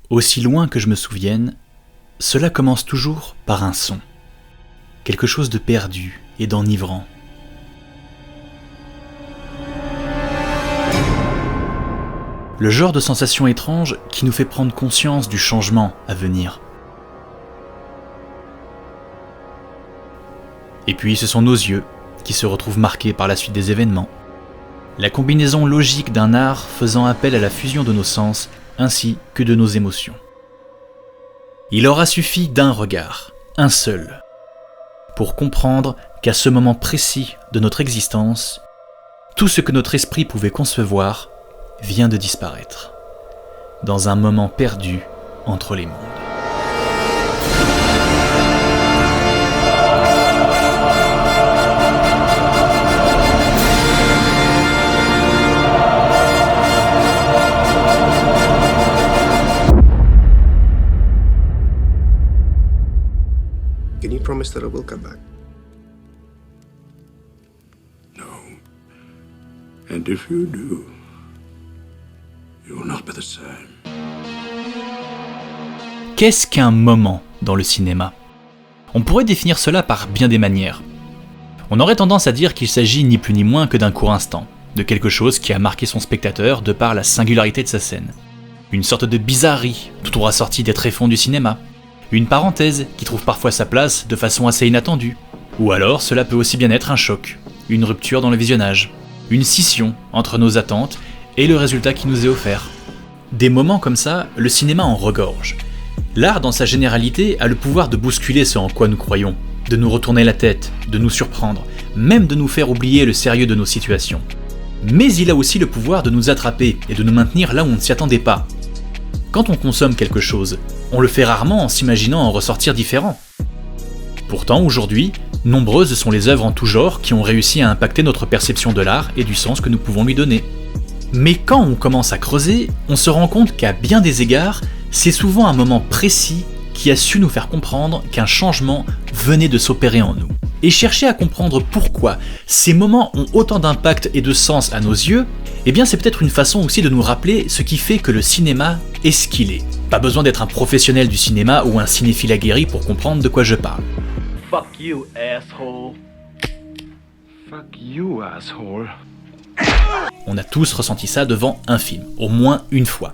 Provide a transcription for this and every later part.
Aussi loin que je me souvienne, cela commence toujours par un son. Quelque chose de perdu et d'enivrant. Le genre de sensation étrange qui nous fait prendre conscience du changement à venir. Et puis ce sont nos yeux qui se retrouvent marqués par la suite des événements. La combinaison logique d'un art faisant appel à la fusion de nos sens ainsi que de nos émotions. Il aura suffi d'un regard, un seul, pour comprendre qu'à ce moment précis de notre existence, tout ce que notre esprit pouvait concevoir vient de disparaître, dans un moment perdu entre les mondes. Can you promise that I will come back? No. And if you do, you will not be the same. Qu'est-ce qu'un moment dans le cinéma ? On pourrait définir cela par bien des manières. On aurait tendance à dire qu'il s'agit ni plus ni moins que d'un court instant, de quelque chose qui a marqué son spectateur de par la singularité de sa scène. Une sorte de bizarrerie tout droit sortie des tréfonds du cinéma. Une parenthèse qui trouve parfois sa place de façon assez inattendue. Ou alors cela peut aussi bien être un choc, une rupture dans le visionnage, une scission entre nos attentes et le résultat qui nous est offert. Des moments comme ça, le cinéma en regorge. L'art dans sa généralité a le pouvoir de bousculer ce en quoi nous croyons, de nous retourner la tête, de nous surprendre, même de nous faire oublier le sérieux de nos situations. Mais il a aussi le pouvoir de nous attraper et de nous maintenir là où on ne s'y attendait pas. Quand on consomme quelque chose, on le fait rarement en s'imaginant en ressortir différent. Pourtant, aujourd'hui, nombreuses sont les œuvres en tout genre qui ont réussi à impacter notre perception de l'art et du sens que nous pouvons lui donner. Mais quand on commence à creuser, on se rend compte qu'à bien des égards, c'est souvent un moment précis qui a su nous faire comprendre qu'un changement venait de s'opérer en nous. Et chercher à comprendre pourquoi ces moments ont autant d'impact et de sens à nos yeux, eh bien c'est peut-être une façon aussi de nous rappeler ce qui fait que le cinéma est ce qu'il est. Pas besoin d'être un professionnel du cinéma ou un cinéphile aguerri pour comprendre de quoi je parle. Fuck you, asshole. Fuck you, asshole. On a tous ressenti ça devant un film, au moins une fois.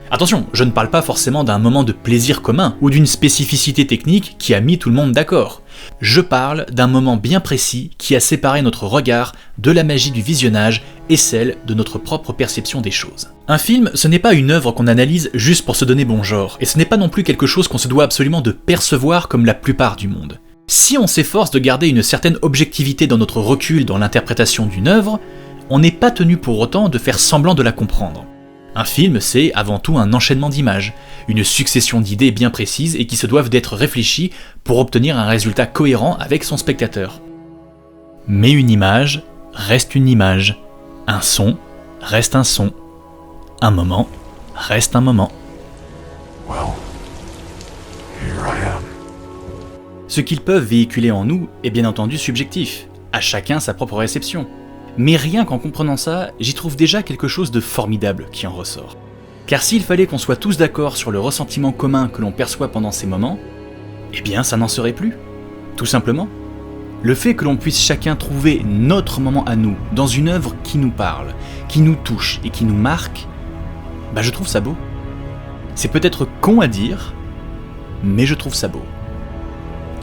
Attention, je ne parle pas forcément d'un moment de plaisir commun ou d'une spécificité technique qui a mis tout le monde d'accord. Je parle d'un moment bien précis qui a séparé notre regard de la magie du visionnage et celle de notre propre perception des choses. Un film, ce n'est pas une œuvre qu'on analyse juste pour se donner bon genre, et ce n'est pas non plus quelque chose qu'on se doit absolument de percevoir comme la plupart du monde. Si on s'efforce de garder une certaine objectivité dans notre recul dans l'interprétation d'une œuvre, on n'est pas tenu pour autant de faire semblant de la comprendre. Un film, c'est avant tout un enchaînement d'images, une succession d'idées bien précises et qui se doivent d'être réfléchies pour obtenir un résultat cohérent avec son spectateur. Mais une image reste une image, un son reste un son, un moment reste un moment. Well, here I am. Ce qu'ils peuvent véhiculer en nous est bien entendu subjectif, à chacun sa propre réception. Mais rien qu'en comprenant ça, j'y trouve déjà quelque chose de formidable qui en ressort. Car s'il fallait qu'on soit tous d'accord sur le ressentiment commun que l'on perçoit pendant ces moments, eh bien ça n'en serait plus. Tout simplement. Le fait que l'on puisse chacun trouver notre moment à nous, dans une œuvre qui nous parle, qui nous touche et qui nous marque, je trouve ça beau. C'est peut-être con à dire, mais je trouve ça beau.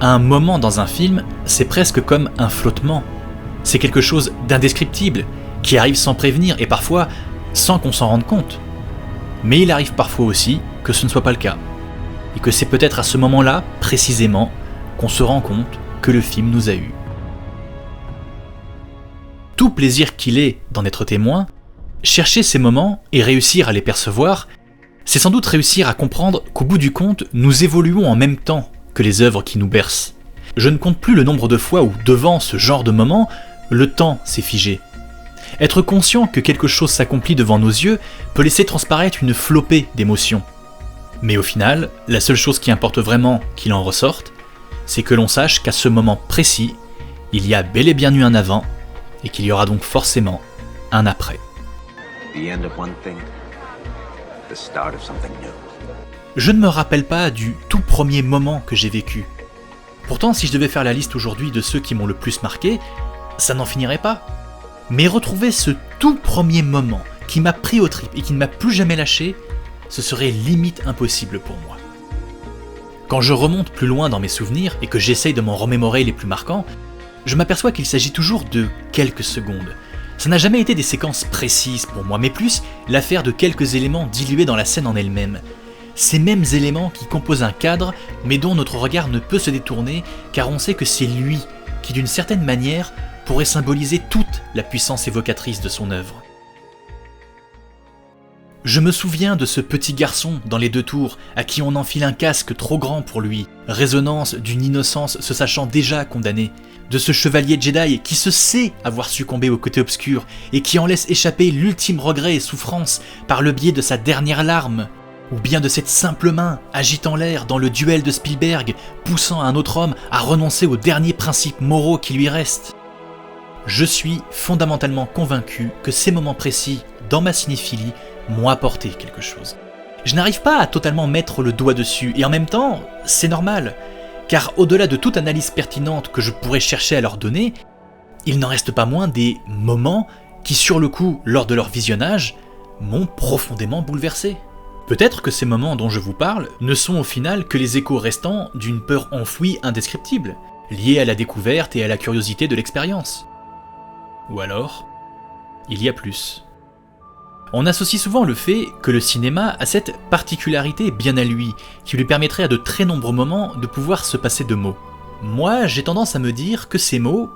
Un moment dans un film, c'est presque comme un flottement. C'est quelque chose d'indescriptible, qui arrive sans prévenir et parfois sans qu'on s'en rende compte. Mais il arrive parfois aussi que ce ne soit pas le cas. Et que c'est peut-être à ce moment-là, précisément, qu'on se rend compte que le film nous a eus. Tout plaisir qu'il est d'en être témoin, chercher ces moments et réussir à les percevoir, c'est sans doute réussir à comprendre qu'au bout du compte, nous évoluons en même temps que les œuvres qui nous bercent. Je ne compte plus le nombre de fois où, devant ce genre de moment, le temps s'est figé. Être conscient que quelque chose s'accomplit devant nos yeux peut laisser transparaître une flopée d'émotions. Mais au final, la seule chose qui importe vraiment qu'il en ressorte, c'est que l'on sache qu'à ce moment précis, il y a bel et bien eu un avant, et qu'il y aura donc forcément un après. The end of one thing, the the start of something new. Je ne me rappelle pas du tout premier moment que j'ai vécu. Pourtant, si je devais faire la liste aujourd'hui de ceux qui m'ont le plus marqué, ça n'en finirait pas. Mais retrouver ce tout premier moment qui m'a pris aux tripes et qui ne m'a plus jamais lâché, ce serait limite impossible pour moi. Quand je remonte plus loin dans mes souvenirs et que j'essaye de m'en remémorer les plus marquants, je m'aperçois qu'il s'agit toujours de quelques secondes. Ça n'a jamais été des séquences précises pour moi, mais plus l'affaire de quelques éléments dilués dans la scène en elle-même. Ces mêmes éléments qui composent un cadre, mais dont notre regard ne peut se détourner, car on sait que c'est lui qui, d'une certaine manière, pourrait symboliser toute la puissance évocatrice de son œuvre. Je me souviens de ce petit garçon dans les 2 tours à qui on enfile un casque trop grand pour lui, résonance d'une innocence se sachant déjà condamnée, de ce chevalier Jedi qui se sait avoir succombé au côté obscur et qui en laisse échapper l'ultime regret et souffrance par le biais de sa dernière larme, ou bien de cette simple main agitant l'air dans le duel de Spielberg, poussant un autre homme à renoncer aux derniers principes moraux qui lui restent. Je suis fondamentalement convaincu que ces moments précis, dans ma cinéphilie, m'ont apporté quelque chose. Je n'arrive pas à totalement mettre le doigt dessus, et en même temps, c'est normal, car au-delà de toute analyse pertinente que je pourrais chercher à leur donner, il n'en reste pas moins des moments qui, sur le coup, lors de leur visionnage, m'ont profondément bouleversé. Peut-être que ces moments dont je vous parle ne sont au final que les échos restants d'une peur enfouie indescriptible, liée à la découverte et à la curiosité de l'expérience. Ou alors, il y a plus. On associe souvent le fait que le cinéma a cette particularité bien à lui, qui lui permettrait à de très nombreux moments de pouvoir se passer de mots. Moi, j'ai tendance à me dire que ces mots,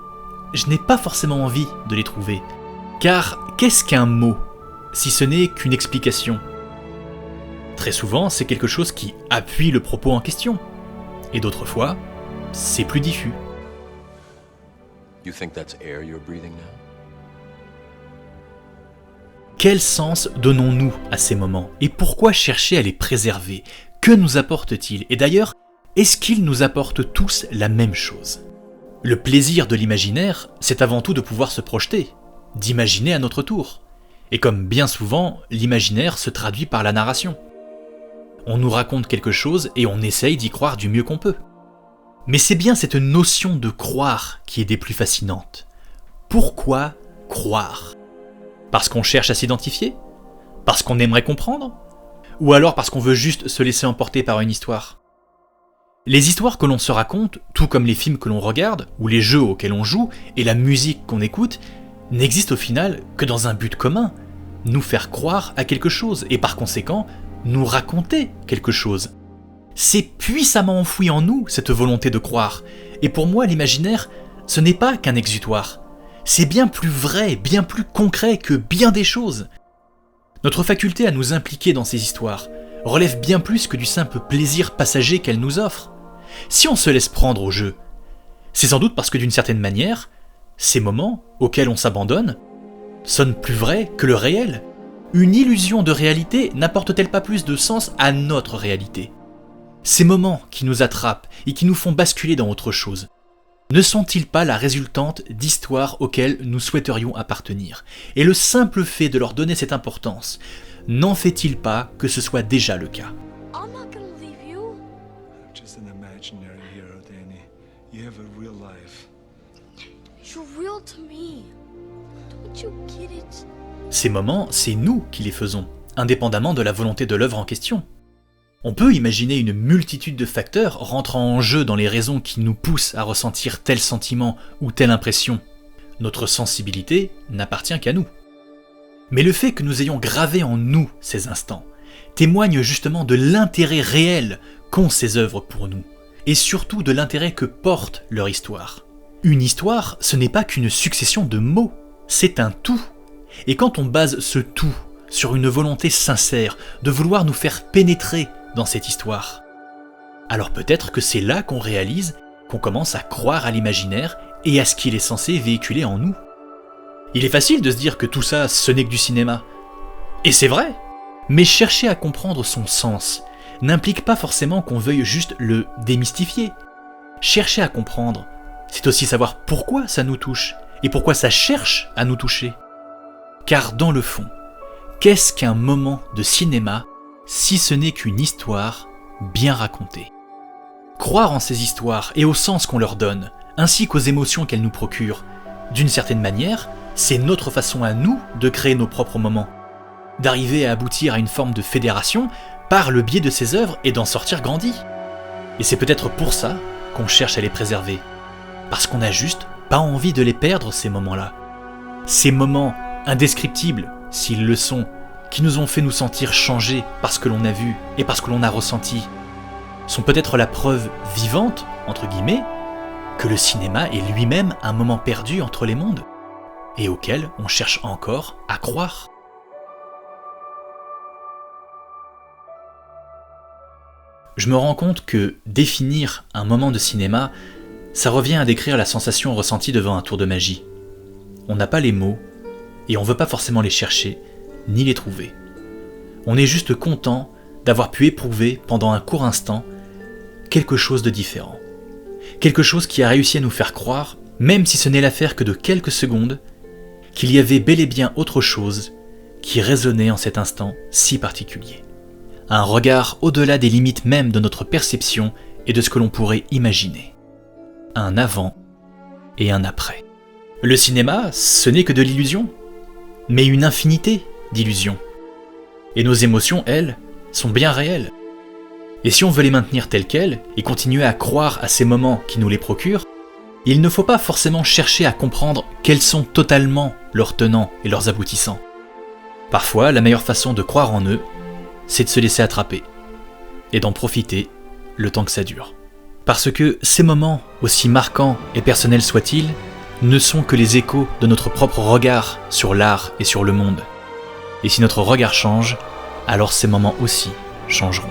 je n'ai pas forcément envie de les trouver. Car qu'est-ce qu'un mot, si ce n'est qu'une explication ? Très souvent, c'est quelque chose qui appuie le propos en question. Et d'autres fois, c'est plus diffus. You think that's air you're breathing now? Quel sens donnons-nous à ces moments ? Et pourquoi chercher à les préserver ? Que nous apportent-ils ? Et d'ailleurs, est-ce qu'ils nous apportent tous la même chose ? Le plaisir de l'imaginaire, c'est avant tout de pouvoir se projeter, d'imaginer à notre tour. Et comme bien souvent, l'imaginaire se traduit par la narration. On nous raconte quelque chose et on essaye d'y croire du mieux qu'on peut. Mais c'est bien cette notion de croire qui est des plus fascinantes. Pourquoi croire ? Parce qu'on cherche à s'identifier ? Parce qu'on aimerait comprendre ? Ou alors parce qu'on veut juste se laisser emporter par une histoire ? Les histoires que l'on se raconte, tout comme les films que l'on regarde, ou les jeux auxquels on joue, et la musique qu'on écoute, n'existent au final que dans un but commun, nous faire croire à quelque chose, et par conséquent, nous raconter quelque chose. C'est puissamment enfoui en nous, cette volonté de croire, et pour moi l'imaginaire, ce n'est pas qu'un exutoire. C'est bien plus vrai, bien plus concret que bien des choses. Notre faculté à nous impliquer dans ces histoires relève bien plus que du simple plaisir passager qu'elles nous offrent. Si on se laisse prendre au jeu, c'est sans doute parce que d'une certaine manière, ces moments auxquels on s'abandonne sonnent plus vrais que le réel. Une illusion de réalité n'apporte-t-elle pas plus de sens à notre réalité ? Ces moments qui nous attrapent et qui nous font basculer dans autre chose, ne sont-ils pas la résultante d'histoires auxquelles nous souhaiterions appartenir ? Et le simple fait de leur donner cette importance, n'en fait-il pas que ce soit déjà le cas ? I'm not gonna leave you. I'm just an imaginary hero, Danny. You have a real life. You're real to me. Don't you get it? Ces moments, c'est nous qui les faisons, indépendamment de la volonté de l'œuvre en question. On peut imaginer une multitude de facteurs rentrant en jeu dans les raisons qui nous poussent à ressentir tel sentiment ou telle impression. Notre sensibilité n'appartient qu'à nous. Mais le fait que nous ayons gravé en nous ces instants témoigne justement de l'intérêt réel qu'ont ces œuvres pour nous, et surtout de l'intérêt que porte leur histoire. Une histoire, ce n'est pas qu'une succession de mots, c'est un tout. Et quand on base ce tout sur une volonté sincère de vouloir nous faire pénétrer dans cette histoire, alors peut-être que c'est là qu'on réalise qu'on commence à croire à l'imaginaire et à ce qu'il est censé véhiculer en nous. Il est facile de se dire que tout ça, ce n'est que du cinéma. Et c'est vrai, mais chercher à comprendre son sens n'implique pas forcément qu'on veuille juste le démystifier. Chercher à comprendre, c'est aussi savoir pourquoi ça nous touche et pourquoi ça cherche à nous toucher. Car dans le fond, qu'est-ce qu'un moment de cinéma si ce n'est qu'une histoire bien racontée. Croire en ces histoires et au sens qu'on leur donne, ainsi qu'aux émotions qu'elles nous procurent, d'une certaine manière, c'est notre façon à nous de créer nos propres moments, d'arriver à aboutir à une forme de fédération par le biais de ces œuvres et d'en sortir grandi. Et c'est peut-être pour ça qu'on cherche à les préserver, parce qu'on n'a juste pas envie de les perdre, ces moments-là. Ces moments indescriptibles, s'ils le sont, qui nous ont fait nous sentir changés par ce que l'on a vu et par ce que l'on a ressenti, sont peut-être la preuve vivante, entre guillemets, que le cinéma est lui-même un moment perdu entre les mondes, et auquel on cherche encore à croire. Je me rends compte que définir un moment de cinéma, ça revient à décrire la sensation ressentie devant un tour de magie. On n'a pas les mots, et on veut pas forcément les chercher, ni les trouver. On est juste content d'avoir pu éprouver pendant un court instant quelque chose de différent. Quelque chose qui a réussi à nous faire croire, même si ce n'est l'affaire que de quelques secondes, qu'il y avait bel et bien autre chose qui résonnait en cet instant si particulier. Un regard au-delà des limites même de notre perception et de ce que l'on pourrait imaginer. Un avant et un après. Le cinéma, ce n'est que de l'illusion, mais une infinité d'illusions. Et nos émotions, elles, sont bien réelles. Et si on veut les maintenir telles quelles et continuer à croire à ces moments qui nous les procurent, il ne faut pas forcément chercher à comprendre quels sont totalement leurs tenants et leurs aboutissants. Parfois, la meilleure façon de croire en eux, c'est de se laisser attraper et d'en profiter le temps que ça dure. Parce que ces moments, aussi marquants et personnels soient-ils, ne sont que les échos de notre propre regard sur l'art et sur le monde. Et si notre regard change, alors ces moments aussi changeront.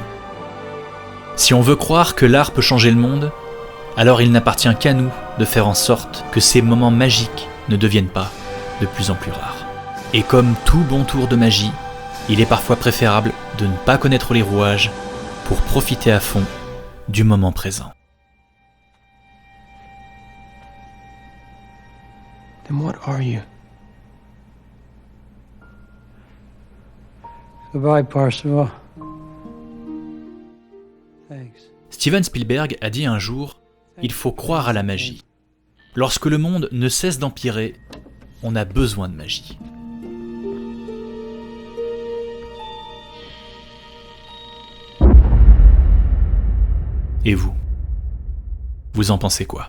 Si on veut croire que l'art peut changer le monde, alors il n'appartient qu'à nous de faire en sorte que ces moments magiques ne deviennent pas de plus en plus rares. Et comme tout bon tour de magie, il est parfois préférable de ne pas connaître les rouages pour profiter à fond du moment présent. Then what are you? Goodbye, Parzival. Thanks. Steven Spielberg a dit un jour « Il faut croire à la magie. Lorsque le monde ne cesse d'empirer, on a besoin de magie. » Et vous ? Vous en pensez quoi ?